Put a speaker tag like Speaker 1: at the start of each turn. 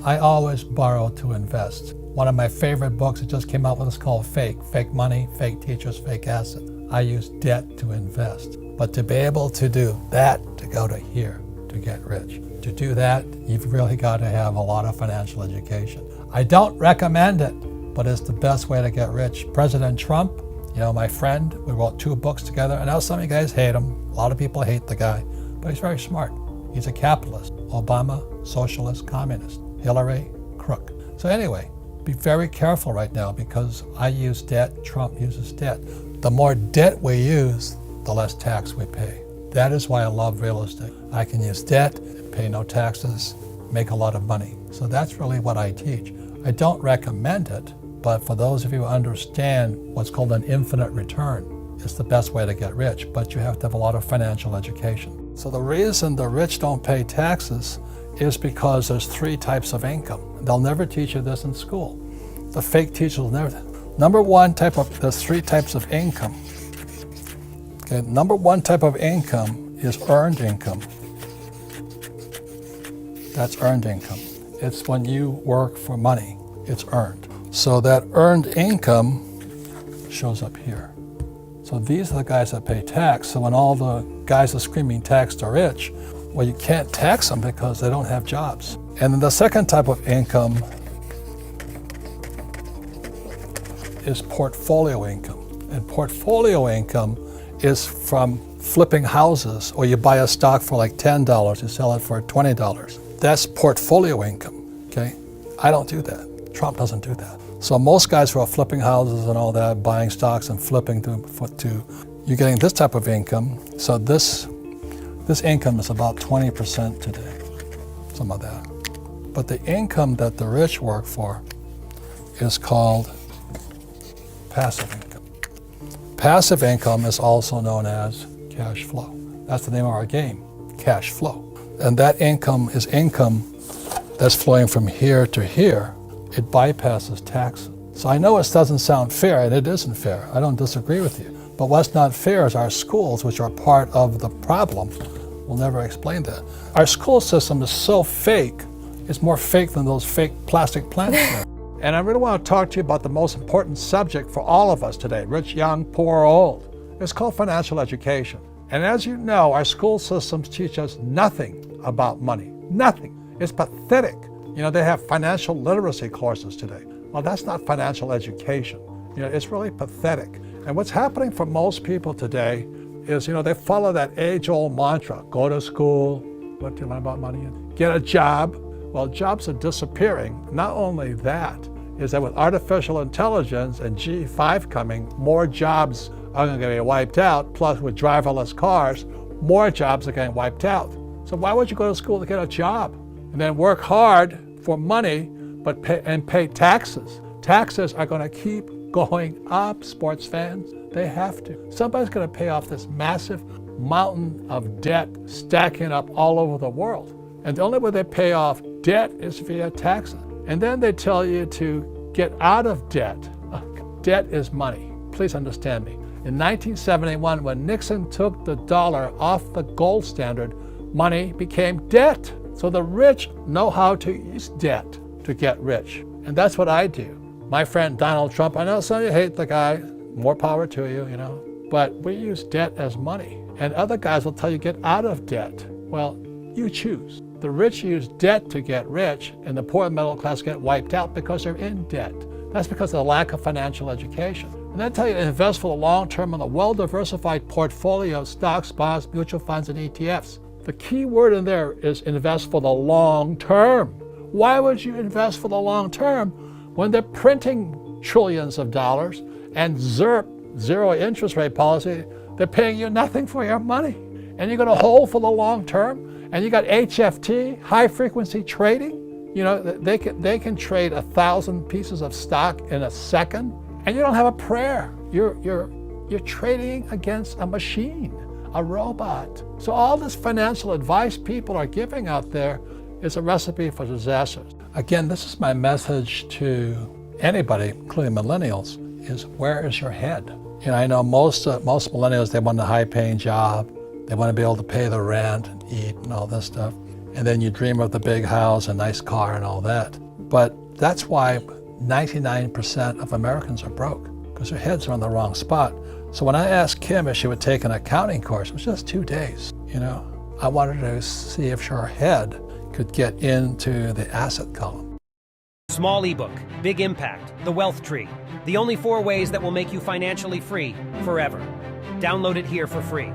Speaker 1: I always borrow to invest. One of my favorite books that just came out with is called Fake Money, Fake Teachers, Fake Asset. I use debt to invest. But to be able to do that, to go to here, to get rich, to do that, you've really got to have a lot of financial education. I don't recommend it, but it's the best way to get rich. President Trump, my friend, we wrote 2 books together. I know some of you guys hate him. A lot of people hate the guy, but he's very smart. He's a capitalist. Obama, socialist, communist. Hillary, crook. So anyway, be very careful right now because I use debt, Trump uses debt. The more debt we use, the less tax we pay. That is why I love real estate. I can use debt, pay no taxes, make a lot of money. So that's really what I teach. I don't recommend it, but for those of you who understand what's called an infinite return, it's the best way to get rich, but you have to have a lot of financial education. So the reason the rich don't pay taxes is because there's 3 types of income. They'll never teach you this in school. The fake teachers will never. There's 3 types of income. Okay, number 1 type of income is earned income. That's earned income. It's when you work for money, it's earned. So that earned income shows up here. So these are the guys that pay tax. So when all the guys are screaming tax the rich, well, you can't tax them because they don't have jobs. And then the second type of income is portfolio income. And portfolio income is from flipping houses, or you buy a stock for like $10, you sell it for $20. That's portfolio income, okay? I don't do that. Trump doesn't do that. So most guys who are flipping houses and all that, buying stocks and flipping you're getting this type of income. So this income is about 20% today, some of that. But the income that the rich work for is called passive income. Passive income is also known as cash flow. That's the name of our game, cash flow. And that income is income that's flowing from here to here. It bypasses taxes. So I know it doesn't sound fair, and it isn't fair. I don't disagree with you. But what's not fair is our schools, which are part of the problem, will never explain that. Our school system is so fake, it's more fake than those fake plastic plants there. And I really want to talk to you about the most important subject for all of us today, rich, young, poor, or old. It's called financial education. And as you know, our school systems teach us nothing about money. Nothing. It's pathetic. They have financial literacy courses today. Well, that's not financial education. It's really pathetic. And what's happening for most people today is, they follow that age-old mantra, go to school, what do you learn about money? Get a job. Well, jobs are disappearing. Not only that, is that with artificial intelligence and G5 coming, more jobs are going to get wiped out. Plus, with driverless cars, more jobs are getting wiped out. So why would you go to school to get a job and then work hard for money, but pay taxes? Taxes are going to keep going up, sports fans. They have to. Somebody's going to pay off this massive mountain of debt stacking up all over the world. And the only way they pay off debt is via taxes. And then they tell you to get out of debt. Debt is money. Please understand me. In 1971, when Nixon took the dollar off the gold standard, money became debt. So the rich know how to use debt to get rich. And that's what I do. My friend Donald Trump, I know some of you hate the guy, more power to you, but we use debt as money. And other guys will tell you get out of debt. Well, you choose. The rich use debt to get rich, and the poor and middle class get wiped out because they're in debt. That's because of the lack of financial education. And they tell you to invest for the long term in a well-diversified portfolio of stocks, bonds, mutual funds, and ETFs. The key word in there is invest for the long term. Why would you invest for the long term when they're printing trillions of dollars and ZIRP, zero interest rate policy, they're paying you nothing for your money? And you're going to hold for the long term? And you got HFT, high frequency trading. They can trade 1,000 pieces of stock in a second, and you don't have a prayer. You're trading against a machine, a robot. So all this financial advice people are giving out there is a recipe for disaster. Again, this is my message to anybody, including millennials, is where is your head? I know most millennials, they want a high-paying job. They want to be able to pay the rent and eat and all this stuff. And then you dream of the big house, a nice car, and all that. But that's why 99% of Americans are broke, because their heads are on the wrong spot. So when I asked Kim if she would take an accounting course, it was just 2 days, I wanted to see if her head could get into the asset column.
Speaker 2: Small ebook, big impact, the wealth tree. The only 4 ways that will make you financially free forever. Download it here for free.